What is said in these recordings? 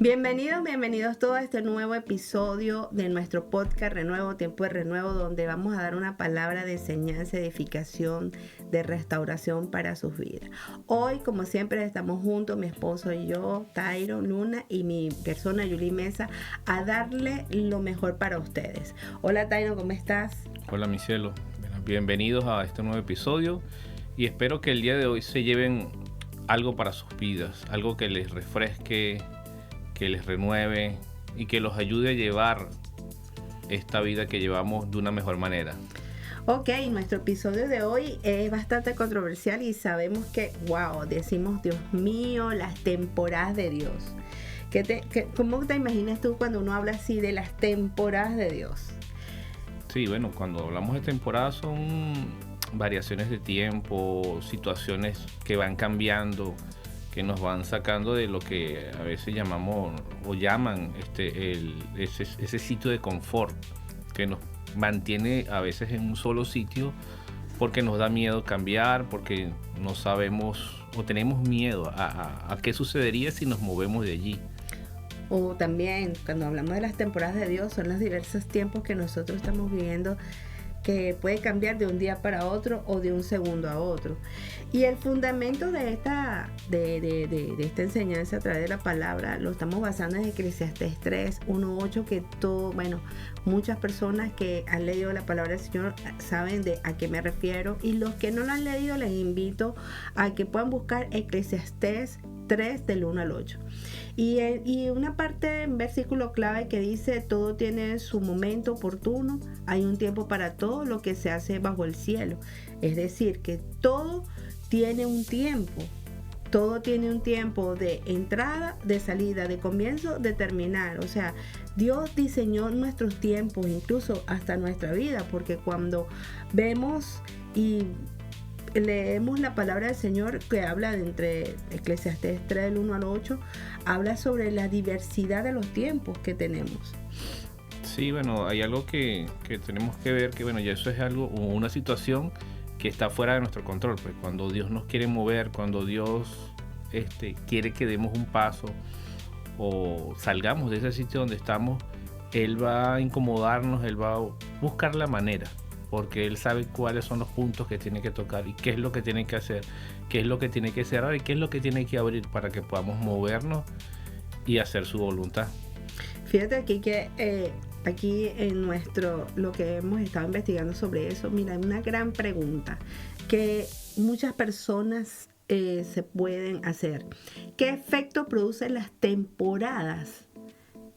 Bienvenidos todos a este nuevo episodio de nuestro podcast Renuevo, Tiempo de Renuevo, donde vamos a dar una palabra de enseñanza, edificación, de restauración para sus vidas. Hoy, como siempre, estamos juntos, mi esposo y yo, Tairo, Luna y mi persona, Yuli Mesa, a darle lo mejor para ustedes. Hola Tairo, ¿cómo estás? Hola mi cielo, bienvenidos a este nuevo episodio y espero que el día de hoy se lleven algo para sus vidas, algo que les refresque, que les renueve y que los ayude a llevar esta vida que llevamos de una mejor manera. Ok, nuestro episodio de hoy es bastante controversial y sabemos que, decimos, Dios mío, las temporadas de Dios. ¿Cómo te imaginas tú cuando uno habla así de las temporadas de Dios? Sí, bueno, cuando hablamos de temporadas son variaciones de tiempo, situaciones que van cambiando, que nos van sacando de lo que a veces llamamos o llaman ese sitio de confort, que nos mantiene a veces en un solo sitio porque nos da miedo cambiar, porque no sabemos o tenemos miedo a qué sucedería si nos movemos de allí. O también, cuando hablamos de las temporadas de Dios, son los diversos tiempos que nosotros estamos viviendo, que puede cambiar de un día para otro o de un segundo a otro. Y el fundamento de esta enseñanza a través de la palabra lo estamos basando en Eclesiastés 3, 1, 8, que muchas personas que han leído la palabra del Señor saben a qué me refiero, y los que no lo han leído les invito a que puedan buscar Eclesiastés 3 del 1 al 8. Y una parte en versículo clave que dice: todo tiene su momento oportuno, hay un tiempo para todo lo que se hace bajo el cielo. Es decir, que todo tiene un tiempo. Todo tiene un tiempo de entrada, de salida, de comienzo, de terminar. O sea, Dios diseñó nuestros tiempos, incluso hasta nuestra vida, porque cuando vemos y leemos la palabra del Señor que habla entre Eclesiastés 3 del 1 al 8, habla sobre la diversidad de los tiempos que tenemos. Sí, bueno, hay algo que tenemos que ver, que bueno, ya eso es algo, una situación que está fuera de nuestro control. Pues cuando Dios nos quiere mover, cuando Dios quiere que demos un paso o salgamos de ese sitio donde estamos, Él va a incomodarnos, Él va a buscar la manera, porque Él sabe cuáles son los puntos que tiene que tocar y qué es lo que tiene que hacer, qué es lo que tiene que cerrar y qué es lo que tiene que abrir para que podamos movernos y hacer su voluntad. Fíjate aquí que aquí en lo que hemos estado investigando sobre eso, mira, hay una gran pregunta que muchas personas se pueden hacer. ¿Qué efecto producen las temporadas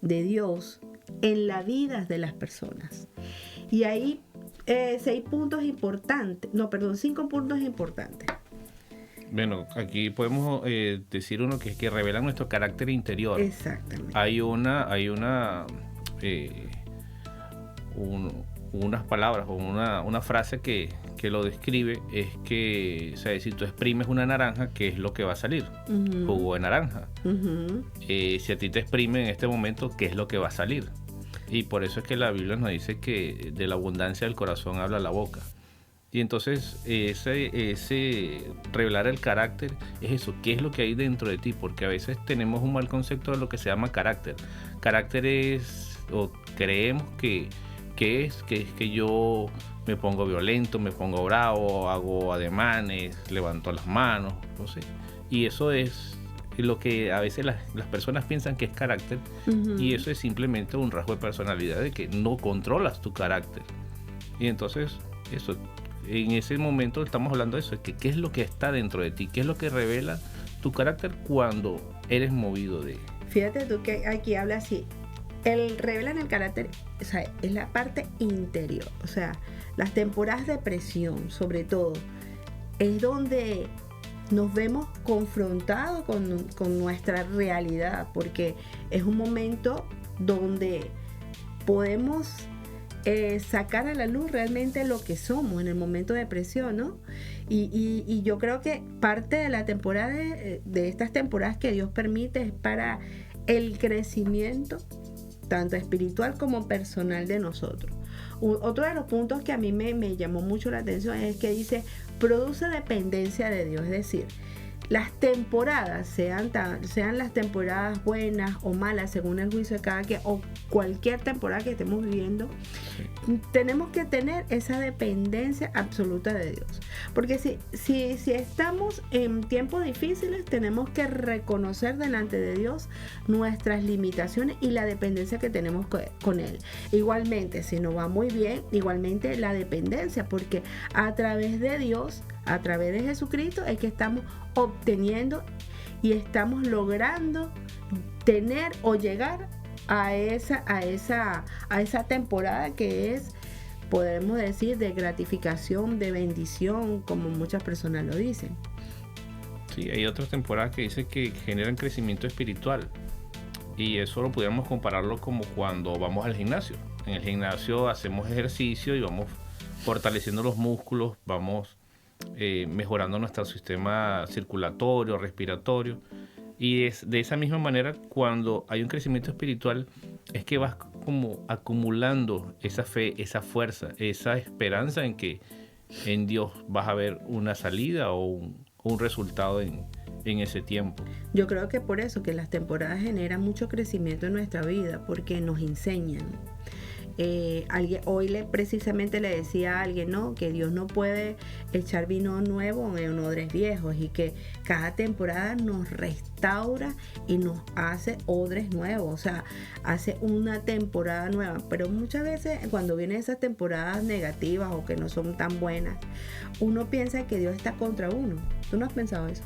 de Dios en la vida de las personas? Y ahí 5 puntos importantes. Bueno, aquí podemos decir uno que revela nuestro carácter interior. Exactamente. Hay unas palabras o una frase que lo describe, es que, o sea, si tú exprimes una naranja, ¿qué es lo que va a salir? Uh-huh. Jugo de naranja. Uh-huh. Si a ti te exprime en este momento, ¿qué es lo que va a salir? Y por eso es que la Biblia nos dice que de la abundancia del corazón habla la boca. Y entonces ese revelar el carácter es eso, qué es lo que hay dentro de ti, porque a veces tenemos un mal concepto de lo que se llama carácter. Carácter es, o creemos que es que yo me pongo violento, me pongo bravo, hago ademanes, levanto las manos, no sé. Y eso es lo que a veces las personas piensan que es carácter. Uh-huh. Y eso es simplemente un rasgo de personalidad, de que no controlas tu carácter. Y entonces eso, en ese momento estamos hablando de eso, de que qué es lo que está dentro de ti, qué es lo que revela tu carácter cuando eres movido de... Fíjate tú que aquí habla así, revelan el carácter, o sea, es la parte interior. O sea, las temporadas de presión, sobre todo, es donde nos vemos confrontados con nuestra realidad, porque es un momento donde podemos sacar a la luz realmente lo que somos en el momento de presión, ¿no? Y yo creo que parte de la temporada de estas temporadas que Dios permite es para el crecimiento tanto espiritual como personal de nosotros. Otro de los puntos que a mí me llamó mucho la atención es que dice: produce dependencia de Dios. Es decir, las temporadas, sean las temporadas buenas o malas, según el juicio de cada quien, o cualquier temporada que estemos viviendo, tenemos que tener esa dependencia absoluta de Dios. Porque si estamos en tiempos difíciles, tenemos que reconocer delante de Dios nuestras limitaciones y la dependencia que tenemos con Él. Igualmente, si nos va muy bien, igualmente la dependencia, porque a través de Dios, a través de Jesucristo, es que estamos obteniendo y estamos logrando tener o llegar a esa temporada que es, podemos decir, de gratificación, de bendición, como muchas personas lo dicen. Sí, hay otras temporadas que dicen que generan crecimiento espiritual, y eso lo podríamos compararlo como cuando vamos al gimnasio. En el gimnasio hacemos ejercicio y vamos fortaleciendo los músculos, vamos mejorando nuestro sistema circulatorio, respiratorio, y es de esa misma manera cuando hay un crecimiento espiritual, es que vas como acumulando esa fe, esa fuerza, esa esperanza en que en Dios vas a ver una salida o un resultado en ese tiempo. Yo creo que por eso que las temporadas generan mucho crecimiento en nuestra vida, porque nos enseñan. Precisamente le decía a alguien, ¿no?, que Dios no puede echar vino nuevo en odres viejos, y que cada temporada nos restaura y nos hace odres nuevos, o sea, hace una temporada nueva. Pero muchas veces cuando vienen esas temporadas negativas o que no son tan buenas, uno piensa que Dios está contra uno. ¿Tú no has pensado eso?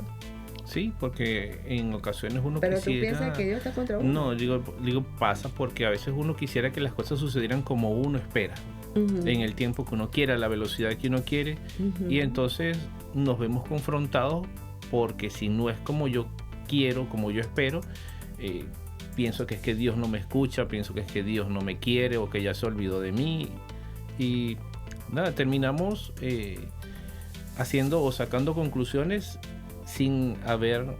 Sí, porque en ocasiones uno ¿Pero quisiera... tú piensas que Dios está contra uno? No, digo, pasa porque a veces uno quisiera que las cosas sucedieran como uno espera, en el tiempo que uno quiera, a la velocidad que uno quiere, y entonces nos vemos confrontados porque si no es como yo quiero, como yo espero, pienso que es que Dios no me escucha, pienso que es que Dios no me quiere o que ya se olvidó de mí, y nada, terminamos haciendo o sacando conclusiones sin haber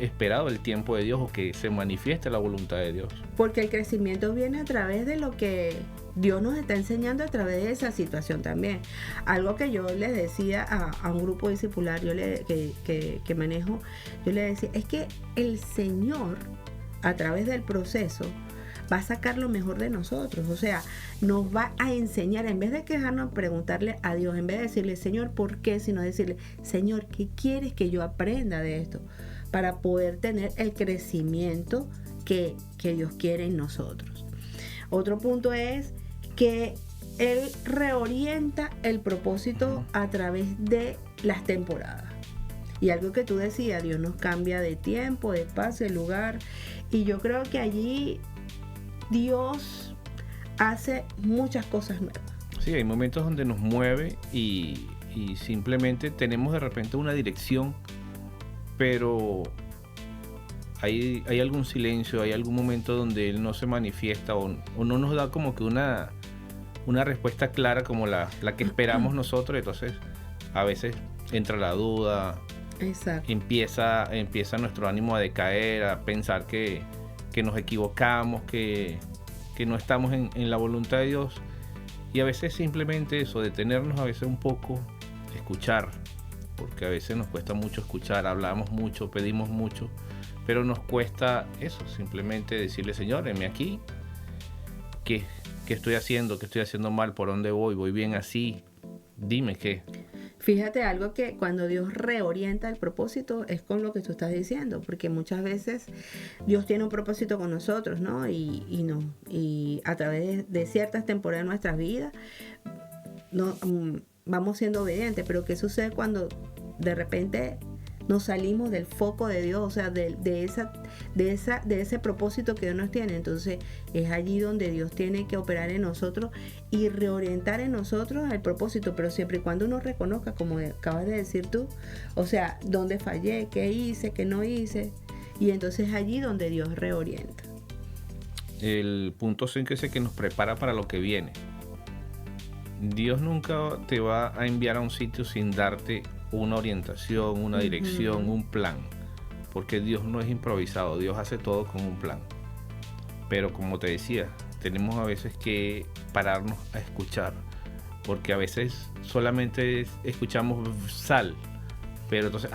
esperado el tiempo de Dios o que se manifieste la voluntad de Dios. Porque el crecimiento viene a través de lo que Dios nos está enseñando a través de esa situación también. Algo que yo les decía a un grupo discipular que manejo, yo le decía, es que el Señor, a través del proceso, va a sacar lo mejor de nosotros. O sea, nos va a enseñar, en vez de quejarnos, preguntarle a Dios, en vez de decirle, Señor, ¿por qué? Sino decirle, Señor, ¿qué quieres que yo aprenda de esto? Para poder tener el crecimiento que Dios quiere en nosotros. Otro punto es que Él reorienta el propósito a través de las temporadas. Y algo que tú decías, Dios nos cambia de tiempo, de espacio, de lugar. Y yo creo que allí Dios hace muchas cosas nuevas. Sí, hay momentos donde nos mueve y simplemente tenemos de repente una dirección, pero hay algún silencio, hay algún momento donde Él no se manifiesta o no nos da como que una respuesta clara como la que esperamos nosotros. Entonces a veces entra la duda. Exacto. Empieza nuestro ánimo a decaer, a pensar que nos equivocamos, que no estamos en la voluntad de Dios, y a veces simplemente eso, detenernos a veces un poco, escuchar, porque a veces nos cuesta mucho escuchar, hablamos mucho, pedimos mucho, pero nos cuesta eso, simplemente decirle, Señor, heme aquí, ¿qué estoy haciendo? ¿Qué estoy haciendo mal? ¿Por dónde voy? ¿Voy bien así? Dime qué. Fíjate algo, que cuando Dios reorienta el propósito es con lo que tú estás diciendo, porque muchas veces Dios tiene un propósito con nosotros, ¿no? Y a través de ciertas temporadas de nuestras vidas vamos siendo obedientes, pero ¿qué sucede cuando de repente nos salimos del foco de Dios, o sea, de ese propósito que Dios nos tiene? Entonces es allí donde Dios tiene que operar en nosotros y reorientar en nosotros el propósito, pero siempre y cuando uno reconozca, como acabas de decir tú, o sea, dónde fallé, qué hice, qué no hice, y entonces es allí donde Dios reorienta. El punto 5 es el que nos prepara para lo que viene. Dios nunca te va a enviar a un sitio sin darte una orientación, una dirección, un plan, porque Dios no es improvisado, Dios hace todo con un plan. Pero como te decía, tenemos a veces que pararnos a escuchar, porque a veces solamente escuchamos sal, pero entonces,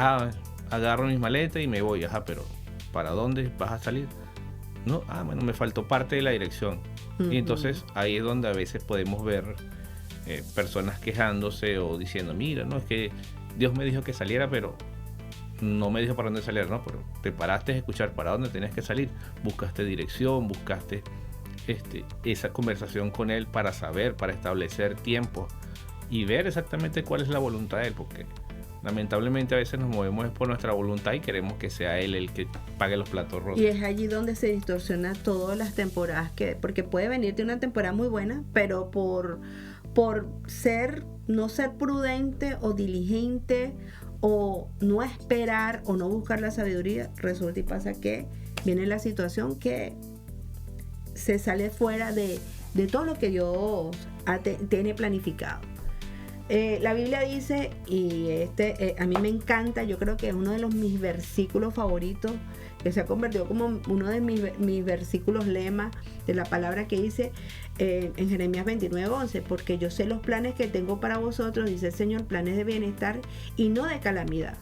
agarro mis maletas y me voy. Ajá, pero ¿para dónde vas a salir? No, bueno, me faltó parte de la dirección. Y entonces ahí es donde a veces podemos ver personas quejándose o diciendo, mira, no, es que Dios me dijo que saliera, pero no me dijo para dónde salir, no, pero te paraste a escuchar para dónde tenías que salir, buscaste dirección, buscaste esa conversación con Él para saber, para establecer tiempo y ver exactamente cuál es la voluntad de Él, porque lamentablemente a veces nos movemos por nuestra voluntad y queremos que sea Él el que pague los platos rotos. Y es allí donde se distorsiona todas las temporadas, porque puede venirte una temporada muy buena, pero por no ser prudente o diligente o no esperar o no buscar la sabiduría, resulta y pasa que viene la situación que se sale fuera de todo lo que Dios tiene planificado. La Biblia dice, y a mí me encanta, yo creo que es uno de mis versículos favoritos, que se ha convertido como uno de mis versículos lema de la palabra que dice en Jeremías 29:11, porque yo sé los planes que tengo para vosotros, dice el Señor, planes de bienestar y no de calamidad,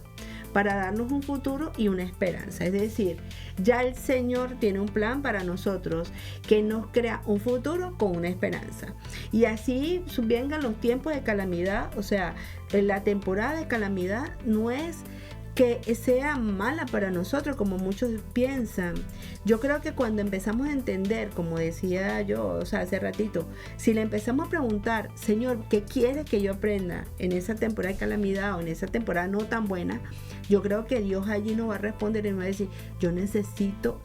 para darnos un futuro y una esperanza. Es decir, ya el Señor tiene un plan para nosotros que nos crea un futuro con una esperanza. Y así vengan los tiempos de calamidad, o sea, la temporada de calamidad no es que sea mala para nosotros como muchos piensan. Yo creo que cuando empezamos a entender, como decía yo, o sea, hace ratito, si le empezamos a preguntar, Señor, ¿qué quieres que yo aprenda en esa temporada de calamidad o en esa temporada no tan buena? Yo creo que Dios allí nos va a responder y nos va a decir, yo necesito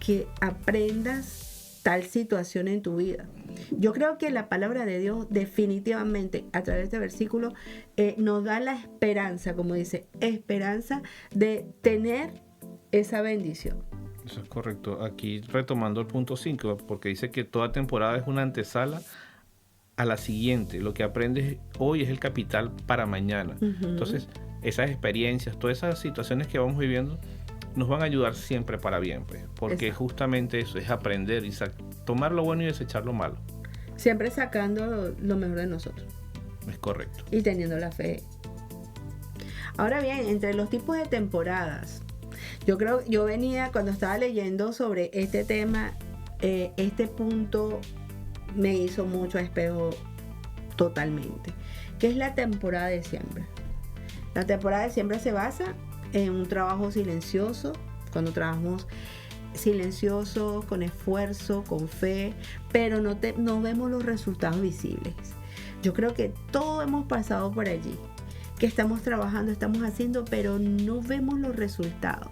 que aprendas tal situación en tu vida. Yo creo que la palabra de Dios definitivamente a través de este versículo nos da la esperanza, como dice, esperanza de tener esa bendición. Eso es correcto. Aquí retomando el punto 5, porque dice que toda temporada es una antesala a la siguiente. Lo que aprendes hoy es el capital para mañana. Entonces, esas experiencias, todas esas situaciones que vamos viviendo nos van a ayudar siempre para bien, pues, porque exacto, justamente eso es aprender y tomar lo bueno y desechar lo malo. Siempre sacando lo mejor de nosotros. Es correcto. Y teniendo la fe. Ahora bien, entre los tipos de temporadas, yo venía cuando estaba leyendo sobre este tema, este punto me hizo mucho espejo totalmente, que es la temporada de siembra. La temporada de siembra se basa en un trabajo silencioso, cuando trabajamos silencioso, con esfuerzo, con fe, pero no vemos los resultados visibles. Yo creo que todos hemos pasado por allí, que estamos trabajando, estamos haciendo, pero no vemos los resultados.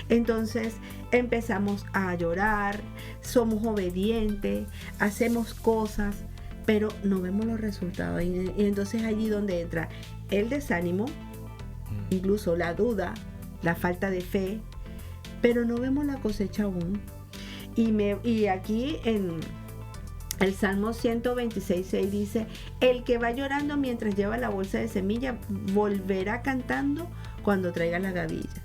Entonces empezamos a llorar, somos obedientes, hacemos cosas, pero no vemos los resultados. Y entonces allí donde entra el desánimo, incluso la duda, la falta de fe, pero no vemos la cosecha aún. Y aquí en el Salmo 126:6 dice, el que va llorando mientras lleva la bolsa de semilla volverá cantando cuando traiga la gavilla.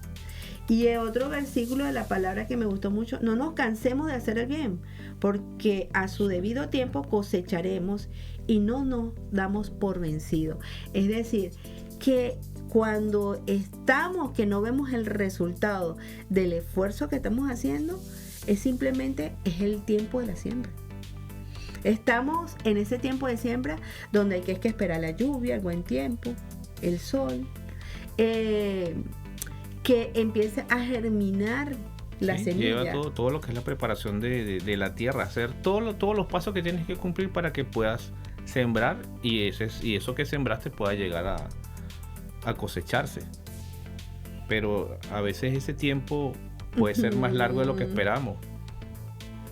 Y otro versículo de la palabra que me gustó mucho, no nos cansemos de hacer el bien, porque a su debido tiempo cosecharemos y no nos damos por vencido. Es decir, que cuando estamos, que no vemos el resultado del esfuerzo que estamos haciendo, es el tiempo de la siembra. Estamos en ese tiempo de siembra donde hay que esperar la lluvia, el buen tiempo, el sol, que empiece a germinar la semilla. Lleva todo lo que es la preparación de la tierra, hacer todos los pasos que tienes que cumplir para que puedas sembrar y eso que sembraste pueda llegar a cosecharse. Pero a veces ese tiempo puede ser más largo de lo que esperamos,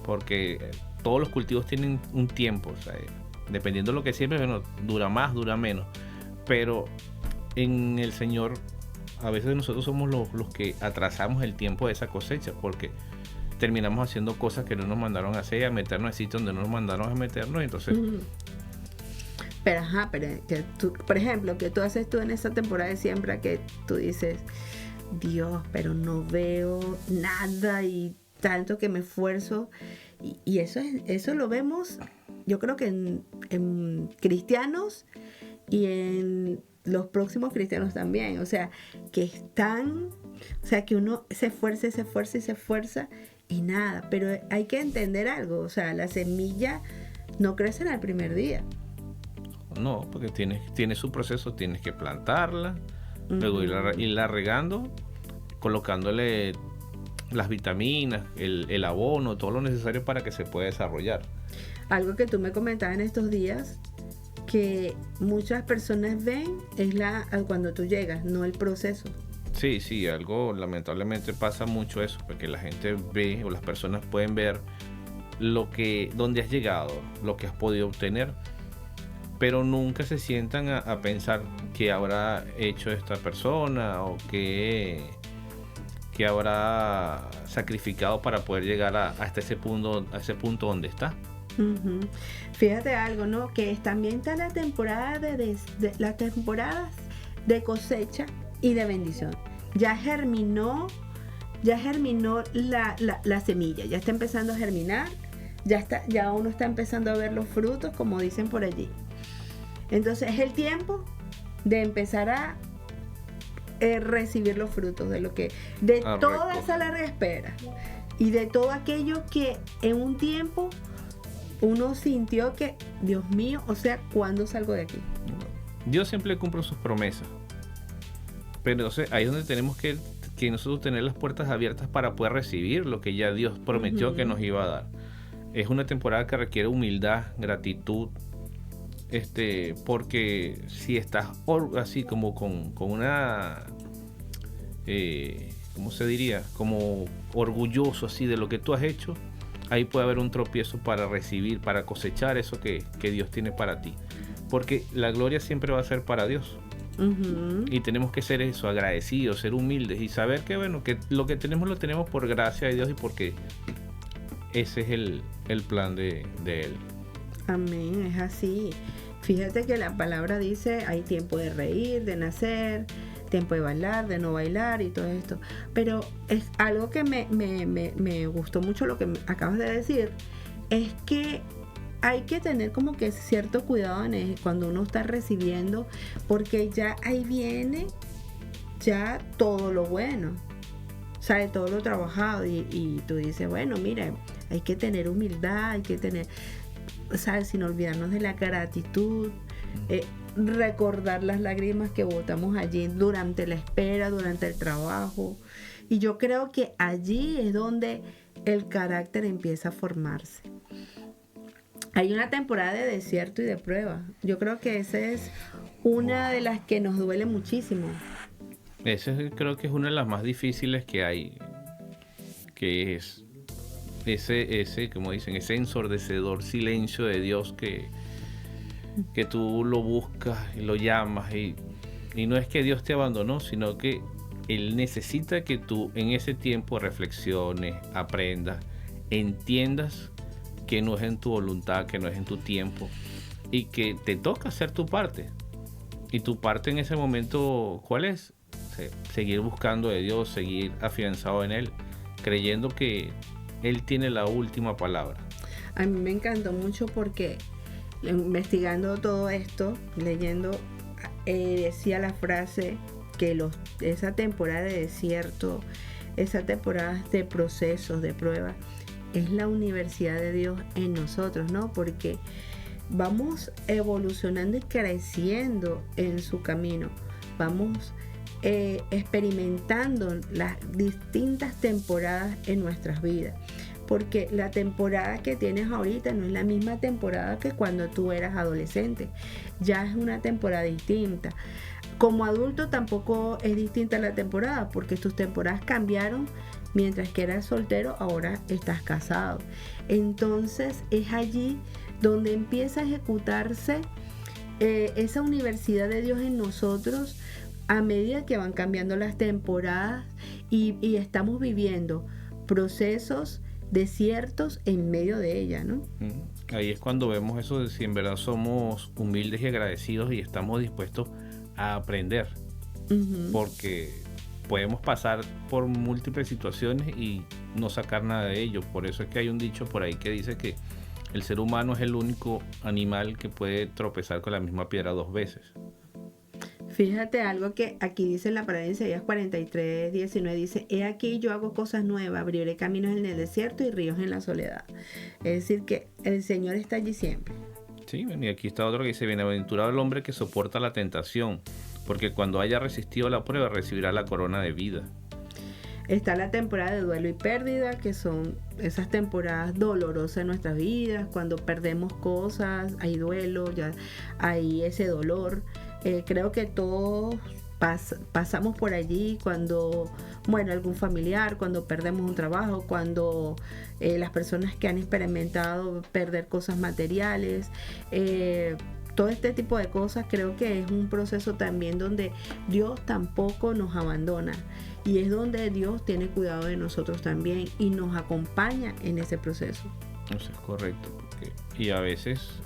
porque todos los cultivos tienen un tiempo, o sea, dependiendo de lo que siembres, bueno, dura más, dura menos, pero en el Señor a veces nosotros somos los que atrasamos el tiempo de esa cosecha, porque terminamos haciendo cosas que no nos mandaron a hacer, a meternos en sitios donde no nos mandaron a meternos, entonces... Pero que tú, por ejemplo, que tú haces tú en esa temporada de siembra, que tú dices, Dios, pero no veo nada y tanto que me esfuerzo, y eso lo vemos, yo creo que en cristianos y en los próximos cristianos también. O sea, que están, o sea, que uno se esfuerza y nada. Pero hay que entender algo, o sea, la semilla no crece al primer día. No, porque tiene su proceso, tienes que plantarla, luego irla regando, colocándole las vitaminas, el abono, todo lo necesario para que se pueda desarrollar. Algo que tú me comentabas en estos días, que muchas personas ven es cuando tú llegas, no el proceso. Sí, algo lamentablemente pasa mucho eso, porque la gente ve o las personas pueden ver dónde has llegado, lo que has podido obtener, pero nunca se sientan a pensar qué habrá hecho esta persona o qué habrá sacrificado para poder llegar hasta ese punto donde está. Uh-huh. Fíjate algo, ¿no? Que también está la temporada las temporadas de cosecha y de bendición. Ya germinó la semilla, ya está empezando a germinar, ya uno está empezando a ver los frutos, como dicen por allí. Entonces es el tiempo de empezar a recibir los frutos de toda esa larga espera y de todo aquello que en un tiempo uno sintió que, Dios mío, o sea, ¿cuándo salgo de aquí? Dios siempre cumple sus promesas, pero entonces ahí es donde tenemos que nosotros tener las puertas abiertas para poder recibir lo que ya Dios prometió que nos iba a dar. Es una temporada que requiere humildad, gratitud, porque si estás así como con una ¿cómo se diría? Como orgulloso así de lo que tú has hecho, ahí puede haber un tropiezo para recibir, para cosechar eso que Dios tiene para ti, porque la gloria siempre va a ser para Dios. Y tenemos que ser eso, agradecidos, ser humildes y saber que bueno, que lo que tenemos lo tenemos por gracia de Dios y porque ese es el plan de Él. Amén, es así. Fíjate que la palabra dice, hay tiempo de reír, de nacer, tiempo de bailar, de no bailar y todo esto. Pero es algo que me gustó mucho lo que acabas de decir, es que hay que tener como que cierto cuidado cuando uno está recibiendo, porque ya ahí viene ya todo lo bueno, o sea, todo lo trabajado y tú dices, bueno, mira, hay que tener humildad, hay que tener, ¿sabes? Sin olvidarnos de la gratitud, recordar las lágrimas que botamos allí durante la espera, durante el trabajo. Y yo creo que allí es donde el carácter empieza a formarse. Hay una temporada de desierto y de prueba. Yo creo que esa es una de las que nos duele muchísimo. Creo que es una de las más difíciles que hay, que es ese, como dicen, ese ensordecedor silencio de Dios que tú lo buscas y lo llamas y no es que Dios te abandonó, sino que Él necesita que tú en ese tiempo reflexiones, aprendas, entiendas que no es en tu voluntad, que no es en tu tiempo y que te toca hacer tu parte. Y tu parte en ese momento, ¿cuál es? Seguir buscando de Dios, seguir afianzado en Él, creyendo que Él tiene la última palabra. A mí me encantó mucho porque investigando todo esto, leyendo, decía la frase que esa temporada de desierto, esa temporada de procesos, de pruebas, es la universidad de Dios en nosotros, ¿no? Porque vamos evolucionando y creciendo en su camino, vamos experimentando las distintas temporadas en nuestras vidas, porque la temporada que tienes ahorita no es la misma temporada que cuando tú eras adolescente, ya es una temporada distinta. Como adulto tampoco es distinta la temporada, porque tus temporadas cambiaron. Mientras que eras soltero, ahora estás casado. Entonces es allí donde empieza a ejecutarse esa universidad de Dios en nosotros a medida que van cambiando las temporadas y estamos viviendo procesos, desiertos en medio de ella, ¿no? Ahí es cuando vemos eso de si en verdad somos humildes y agradecidos y estamos dispuestos a aprender. Porque podemos pasar por múltiples situaciones y no sacar nada de ello. Por eso es que hay un dicho por ahí que dice que el ser humano es el único animal que puede tropezar con la misma piedra 2 veces. Fíjate algo que aquí dice en la palabra de Isaías 43:19, dice: he aquí yo hago cosas nuevas, abriré caminos en el desierto y ríos en la soledad. Es decir, que el Señor está allí siempre. Sí, y aquí está otro que dice: bienaventurado el hombre que soporta la tentación, porque cuando haya resistido la prueba recibirá la corona de vida. Está la temporada de duelo y pérdida, que son esas temporadas dolorosas en nuestras vidas. Cuando perdemos cosas, hay duelo, ya hay ese dolor. Creo que todos pasamos por allí cuando, algún familiar, cuando perdemos un trabajo, cuando las personas que han experimentado perder cosas materiales. Todo este tipo de cosas creo que es un proceso también donde Dios tampoco nos abandona. Y es donde Dios tiene cuidado de nosotros también y nos acompaña en ese proceso. Eso es correcto. Y a veces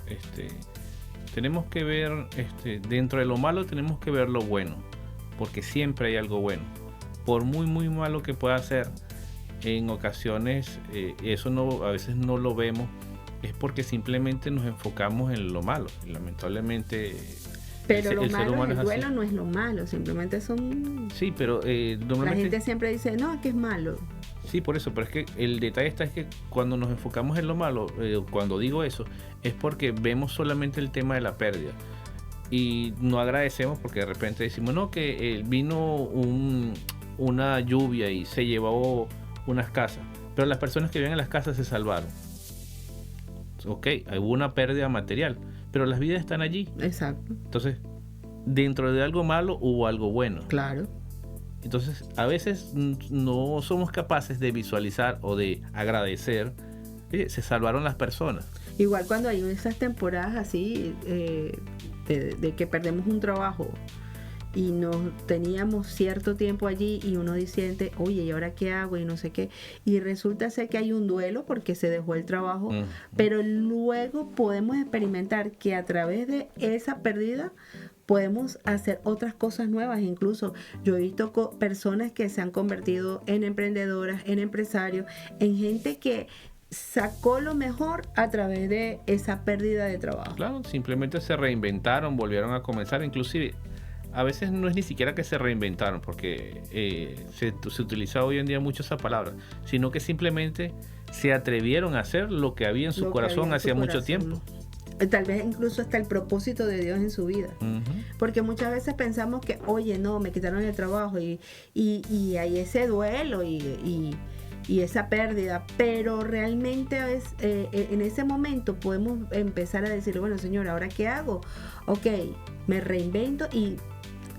tenemos que ver, dentro de lo malo tenemos que ver lo bueno, porque siempre hay algo bueno. Por muy, muy malo que pueda ser, en ocasiones eso a veces no lo vemos, es porque simplemente nos enfocamos en lo malo. Y lamentablemente... Pero lo malo, el duelo no es lo malo, simplemente son... Sí, pero normalmente... La gente siempre dice, no, que es malo. Sí, por eso, pero es que el detalle está es que cuando nos enfocamos en lo malo, cuando digo eso, es porque vemos solamente el tema de la pérdida. Y no agradecemos porque de repente decimos, no, que vino una lluvia y se llevó unas casas, pero las personas que viven en las casas se salvaron. Ok, hubo una pérdida material, pero las vidas están allí. Exacto. Entonces, dentro de algo malo hubo algo bueno. Claro. Entonces, a veces no somos capaces de visualizar o de agradecer que se salvaron las personas. Igual cuando hay esas temporadas así de que perdemos un trabajo y nos teníamos cierto tiempo allí y uno dice, oye, ¿y ahora qué hago? Y no sé qué. Y resulta ser que hay un duelo porque se dejó el trabajo, pero luego podemos experimentar que a través de esa pérdida podemos hacer otras cosas nuevas. Incluso yo he visto personas que se han convertido en emprendedoras, en empresarios, en gente que sacó lo mejor a través de esa pérdida de trabajo. Claro, simplemente se reinventaron, volvieron a comenzar. Inclusive a veces no es ni siquiera que se reinventaron, porque se utiliza hoy en día mucho esa palabra, sino que simplemente se atrevieron a hacer lo que había en su corazón hacía mucho tiempo. Tal vez incluso hasta el propósito de Dios en su vida. Porque muchas veces pensamos que, oye, no, me quitaron el trabajo y hay ese duelo y esa pérdida, pero realmente a veces, en ese momento podemos empezar a decir, bueno, Señor, ¿ahora qué hago? Ok, me reinvento y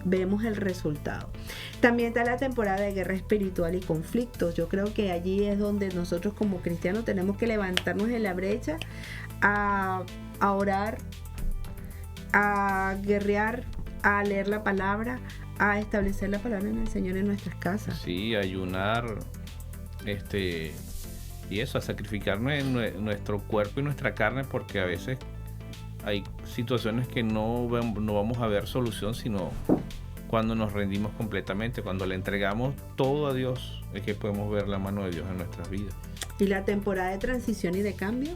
vemos el resultado. También está la temporada de guerra espiritual y conflictos. Yo creo que allí es donde nosotros como cristianos tenemos que levantarnos en la brecha a orar, a guerrear, a leer la palabra, a establecer la palabra en el Señor en nuestras casas. Sí, ayunar, y eso, a sacrificar nuestro cuerpo y nuestra carne, porque a veces hay situaciones que no vamos a ver solución, sino cuando nos rendimos completamente, cuando le entregamos todo a Dios, es que podemos ver la mano de Dios en nuestras vidas. ¿Y la temporada de transición y de cambio?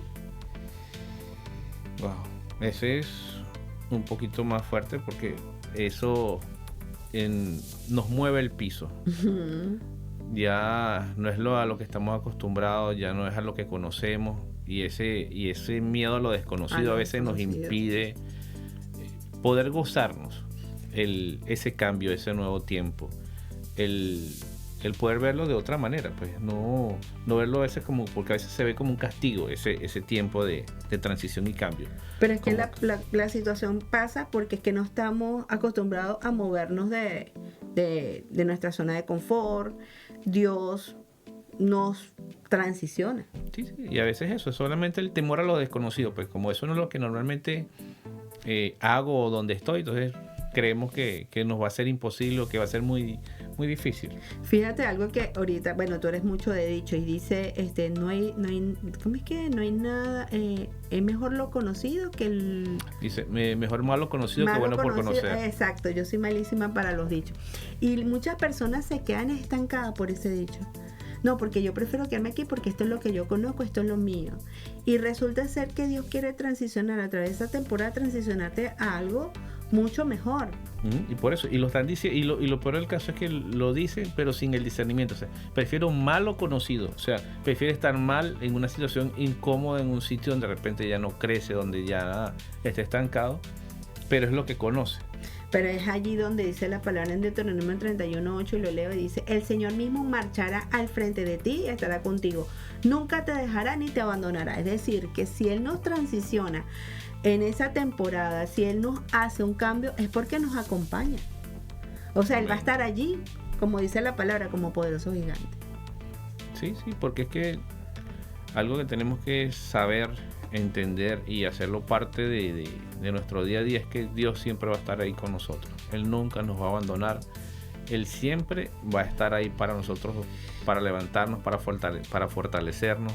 Wow, ese es un poquito más fuerte porque eso nos mueve el piso. Ya no es a lo que estamos acostumbrados, ya no es a lo que conocemos, y ese miedo a lo desconocido a veces nos impide poder gozarnos ese cambio, ese nuevo tiempo, el poder verlo de otra manera, pues no verlo a veces como, porque a veces se ve como un castigo ese tiempo de transición y cambio. Pero es que la situación pasa porque es que no estamos acostumbrados a movernos de nuestra zona de confort. Dios nos transiciona. Sí, y a veces eso es solamente el temor a lo desconocido, pues como eso no es lo que normalmente hago o donde estoy, entonces creemos que nos va a ser imposible o que va a ser muy, muy difícil. Fíjate algo que ahorita, bueno, tú eres mucho de dicho y dice, no hay, ¿cómo es que? No hay nada, es mejor lo conocido que el... Dice, mejor malo conocido que bueno por conocer. Exacto, yo soy malísima para los dichos. Y muchas personas se quedan estancadas por ese dicho. No, porque yo prefiero quedarme aquí porque esto es lo que yo conozco, esto es lo mío. Y resulta ser que Dios quiere transicionar a través de esa temporada, transicionarte a algo mucho mejor. Y por eso, y lo están diciendo, y lo peor del caso es que lo dicen, pero sin el discernimiento. O sea, prefiero malo conocido. O sea, prefiero estar mal en una situación incómoda, en un sitio donde de repente ya no crece, donde ya está estancado, pero es lo que conoce. Pero es allí donde dice la palabra en Deuteronomio 31:8, y lo leo, y dice: el Señor mismo marchará al frente de ti y estará contigo. Nunca te dejará ni te abandonará. Es decir, que si Él nos transiciona en esa temporada, si Él nos hace un cambio, es porque nos acompaña. O sea, Él va a estar allí, como dice la palabra, como poderoso gigante. Sí, porque es que algo que tenemos que saber, entender y hacerlo parte de nuestro día a día es que Dios siempre va a estar ahí con nosotros. Él nunca nos va a abandonar. Él siempre va a estar ahí para nosotros, para levantarnos, para fortalecernos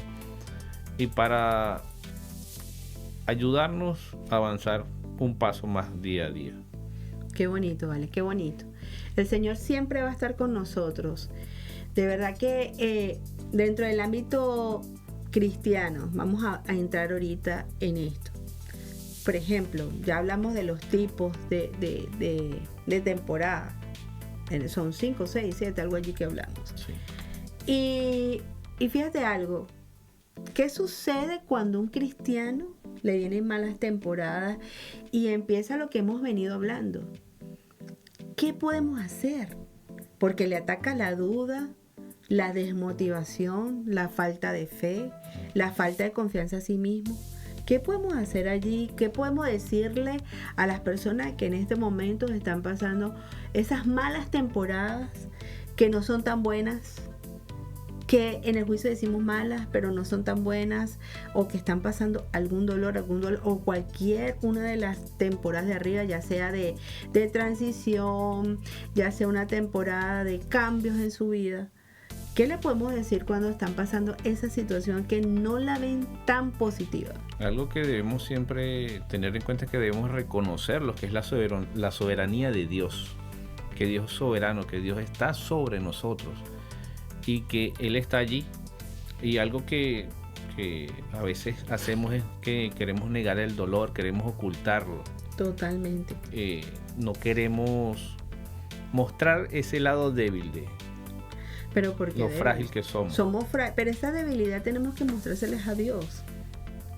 y para ayudarnos a avanzar un paso más día a día. Qué bonito, vale, qué bonito. El Señor siempre va a estar con nosotros. De verdad que dentro del ámbito cristiano, vamos a entrar ahorita en esto. Por ejemplo, ya hablamos de los tipos de temporada. Son 5, 6, 7, algo allí que hablamos. Sí. Y fíjate algo. ¿Qué sucede cuando un cristiano le vienen malas temporadas y empieza lo que hemos venido hablando? ¿Qué podemos hacer? Porque le ataca la duda, la desmotivación, la falta de fe, la falta de confianza en sí mismo. ¿Qué podemos hacer allí? ¿Qué podemos decirle a las personas que en este momento están pasando esas malas temporadas que no son tan buenas? Que en el juicio decimos malas, pero no son tan buenas, o que están pasando algún dolor, o cualquier una de las temporadas de arriba, ya sea de transición, ya sea una temporada de cambios en su vida. ¿Qué le podemos decir cuando están pasando esa situación que no la ven tan positiva? Algo que debemos siempre tener en cuenta es que debemos reconocer lo que es la soberanía de Dios, que Dios es soberano, que Dios está sobre nosotros y que Él está allí. Y algo que a veces hacemos es que queremos negar el dolor, queremos ocultarlo. Totalmente. No queremos mostrar ese lado débil de pero porque lo frágil que somos. Pero esa debilidad tenemos que mostrárseles a Dios.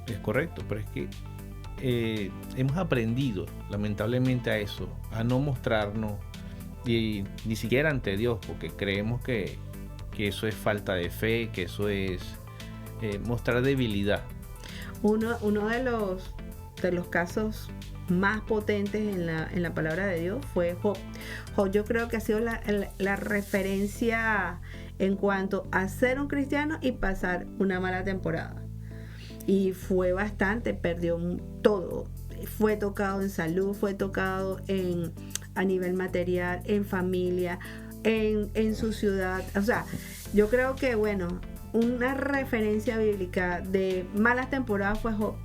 Es correcto, pero es que hemos aprendido lamentablemente a eso, a no mostrarnos, y ni siquiera ante Dios, porque creemos que eso es falta de fe, que eso es mostrar debilidad. Uno de los casos más potentes en la palabra de Dios fue Job. Job, yo creo que ha sido la referencia en cuanto a ser un cristiano y pasar una mala temporada. Y fue bastante, perdió todo. Fue tocado en salud, fue tocado a nivel material, en familia, en su ciudad. O sea, yo creo que, bueno, una referencia bíblica de malas temporadas fue Job.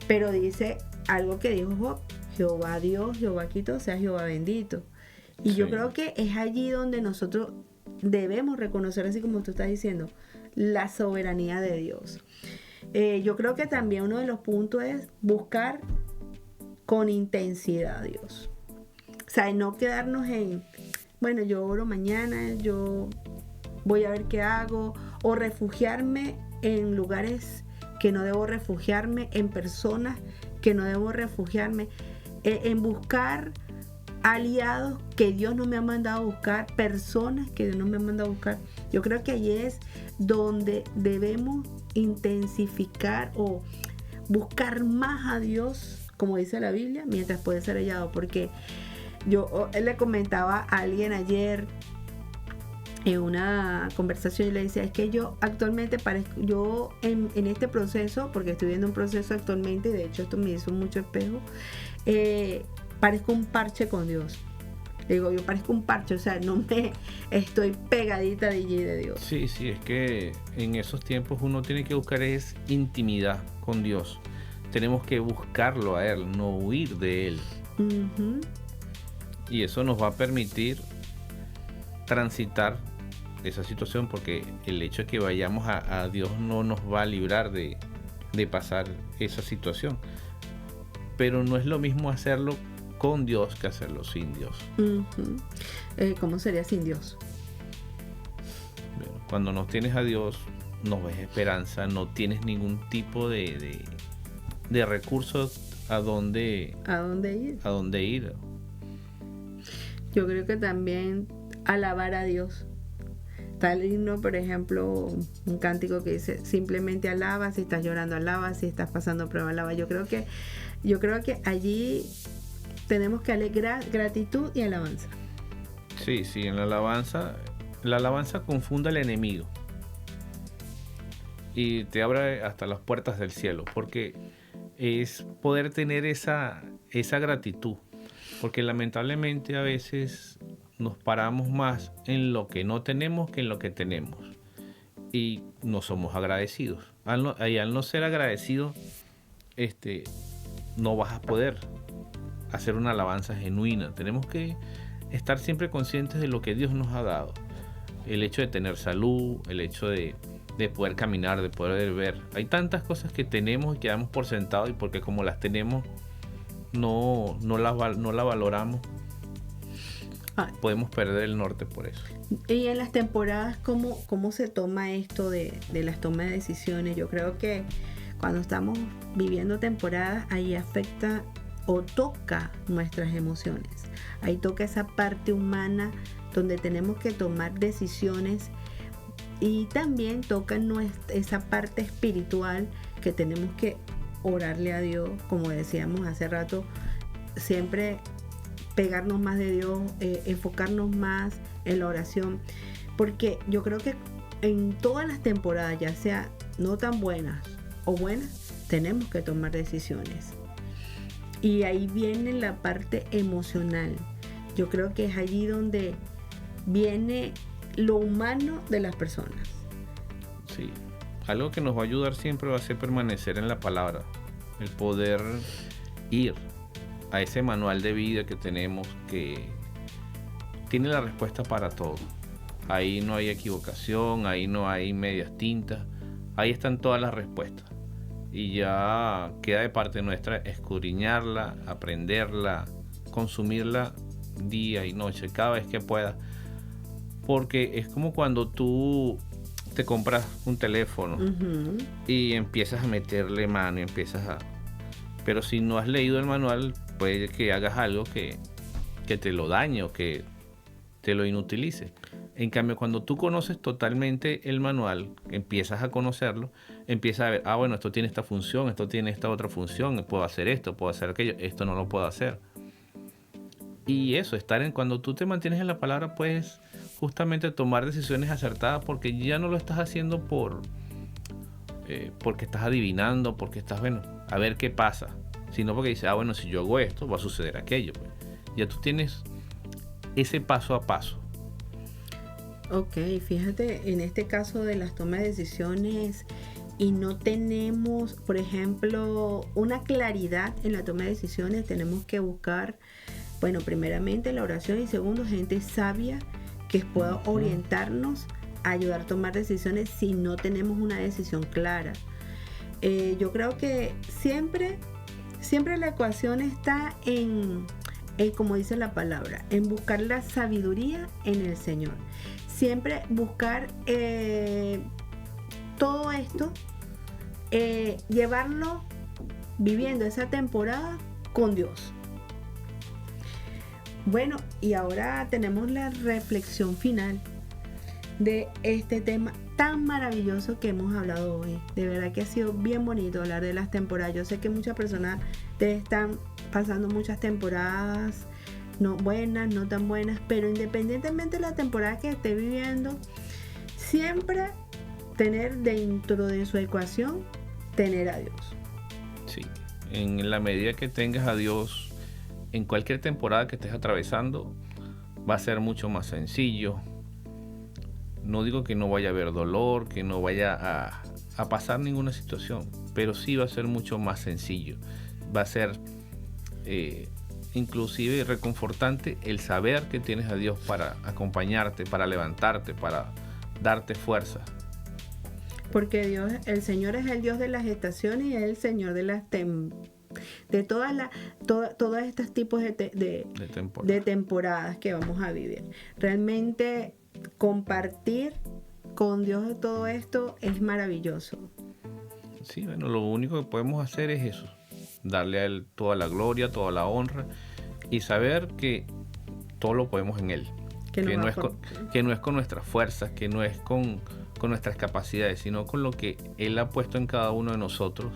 Pero dice algo que dijo Job: Jehová Dios, Jehová quitó, sea Jehová bendito. Y yo creo que es allí donde nosotros debemos reconocer, así como tú estás diciendo, la soberanía de Dios. Yo creo que también uno de los puntos es buscar con intensidad a Dios. O sea, no quedarnos en, bueno, yo oro mañana, yo voy a ver qué hago, o refugiarme en lugares que no debo refugiarme, en personas que no debo refugiarme, en buscar aliados que Dios no me ha mandado a buscar, personas que Dios no me ha mandado a buscar. Yo creo que allí es donde debemos intensificar o buscar más a Dios, como dice la Biblia, mientras puede ser hallado. Porque yo le comentaba a alguien ayer en una conversación, y le decía, es que yo actualmente yo en este proceso, porque estoy viendo un proceso actualmente, de hecho esto me hizo mucho espejo, parezco un parche con Dios. Digo, yo parezco un parche, o sea, no me estoy pegadita de allí de Dios. Sí, es que en esos tiempos uno tiene que buscar es intimidad con Dios. Tenemos que buscarlo a Él, no huir de Él. Uh-huh. Y eso nos va a permitir transitar esa situación, porque el hecho de que vayamos a Dios no nos va a librar de pasar esa situación. Pero no es lo mismo hacerlo con Dios que hacerlo sin Dios. ¿Cómo sería sin Dios? Bueno, cuando no tienes a Dios, no ves esperanza, no tienes ningún tipo de recursos a dónde ir. Yo creo que también alabar a Dios. Tal himno, por ejemplo, un cántico que dice simplemente alaba, si estás llorando alaba, si estás pasando prueba alaba. Yo creo que allí tenemos que alegrar gratitud y alabanza. Sí, en la alabanza confunde al enemigo y te abre hasta las puertas del cielo, porque es poder tener esa gratitud, porque lamentablemente a veces nos paramos más en lo que no tenemos que en lo que tenemos y no somos agradecidos. Al no ser agradecido, no vas a poder hacer una alabanza genuina. Tenemos que estar siempre conscientes de lo que Dios nos ha dado. El hecho de tener salud, el hecho de poder caminar, de poder ver. Hay tantas cosas que tenemos y que damos por sentado, y porque como las tenemos no la valoramos, podemos perder el norte por eso. Y en las temporadas, ¿cómo se toma esto de las tomas de decisiones? Yo creo que cuando estamos viviendo temporadas, ahí afecta o toca nuestras emociones. Ahí toca esa parte humana donde tenemos que tomar decisiones, y también toca esa parte espiritual que tenemos que orarle a Dios, como decíamos hace rato, siempre pegarnos más de Dios, enfocarnos más en la oración, porque yo creo que en todas las temporadas, ya sea no tan buenas o buenas, tenemos que tomar decisiones. Y ahí viene la parte emocional. Yo creo que es allí donde viene lo humano de las personas. Sí, algo que nos va a ayudar siempre va a ser permanecer en la palabra, el poder ir a ese manual de vida que tenemos, que tiene la respuesta para todo. Ahí no hay equivocación, ahí no hay medias tintas, ahí están todas las respuestas. Y ya queda de parte nuestra escudriñarla, aprenderla, consumirla día y noche, cada vez que pueda. Porque es como cuando tú te compras un teléfono y empiezas a meterle mano, pero si no has leído el manual, puede que hagas algo que te lo dañe o que te lo inutilice. En cambio, cuando tú conoces totalmente el manual, empiezas a conocerlo, empiezas a ver, bueno, esto tiene esta función, esto tiene esta otra función, puedo hacer esto, puedo hacer aquello, esto no lo puedo hacer. Y eso, cuando tú te mantienes en la palabra, puedes justamente tomar decisiones acertadas, porque ya no lo estás haciendo porque estás adivinando, porque estás, a ver qué pasa, sino porque dices, si yo hago esto, va a suceder aquello. Pues. Ya tú tienes ese paso a paso. Ok, fíjate, en este caso de las tomas de decisiones y no tenemos, por ejemplo, una claridad en la toma de decisiones, tenemos que buscar, primeramente la oración y segundo, gente sabia que pueda orientarnos a ayudar a tomar decisiones si no tenemos una decisión clara. Yo creo que siempre la ecuación está en, como dice la palabra, en buscar la sabiduría en el Señor. Siempre buscar todo esto, llevarlo viviendo esa temporada con Dios. Bueno, y ahora tenemos la reflexión final de este tema tan maravilloso que hemos hablado hoy. De verdad que ha sido bien bonito hablar de las temporadas. Yo sé que muchas personas están pasando muchas temporadas, no buenas, no tan buenas, pero independientemente de la temporada que esté viviendo, siempre tener dentro de su ecuación, tener a Dios. Sí, en la medida que tengas a Dios, en cualquier temporada que estés atravesando, va a ser mucho más sencillo. No digo que no vaya a haber dolor, que no vaya a pasar ninguna situación, pero sí va a ser mucho más sencillo. Va a ser inclusive reconfortante el saber que tienes a Dios para acompañarte, para levantarte, para darte fuerza. Porque Dios, el Señor es el Dios de las estaciones y es el Señor de las de todos estos tipos de temporadas que vamos a vivir. Realmente compartir con Dios de todo esto es maravilloso. Sí, bueno, lo único que podemos hacer es eso, darle a Él toda la gloria, toda la honra y saber que todo lo podemos en Él. Que no es con nuestras fuerzas, que no es con nuestras capacidades, sino con lo que Él ha puesto en cada uno de nosotros.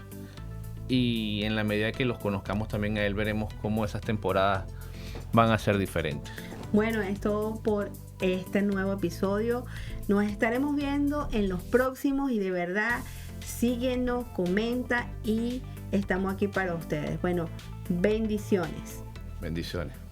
Y en la medida que los conozcamos también a Él, veremos cómo esas temporadas van a ser diferentes. Bueno, es todo por este nuevo episodio. Nos estaremos viendo en los próximos y de verdad, síguenos, comenta y estamos aquí para ustedes. Bueno, bendiciones. Bendiciones.